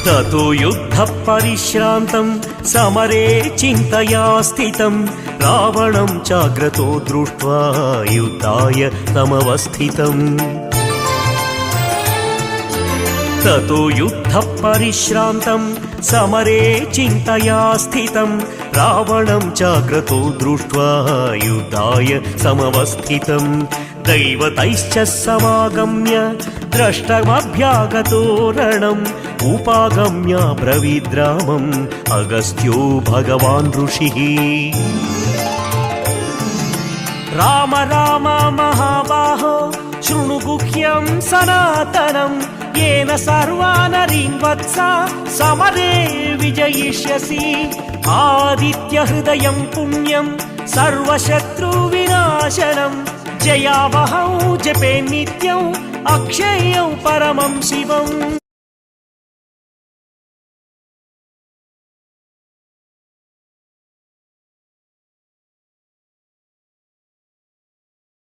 ततो युद्धपरिश्रान्तं समरे चिन्तया स्थितं रावणं चाग्रतो दृष्ट्वा युद्धाय तमवस्थितम् ततो युद्धपरिश्रान्तं समरे चिन्तया स्थितं रावणं चाग्रतो दृष्ट्वा युद्धाय समवस्थितम् दैवतैश्च समागम्य द्रष्टमभ्यागतो रणम् उपागम्य ब्रवीद्रामम् अगस्त्यो भगवान् ऋषिः राम राम महाबाहो शृणु गुह्यं सनातनं येन सर्वानरीन् वत्सा समरे विजयिष्यसि आदित्यहृदयं पुण्यं सर्वशत्रुविनाशनं जयावहौ जपे नित्यं अक्षय्यौ परमं शिवम्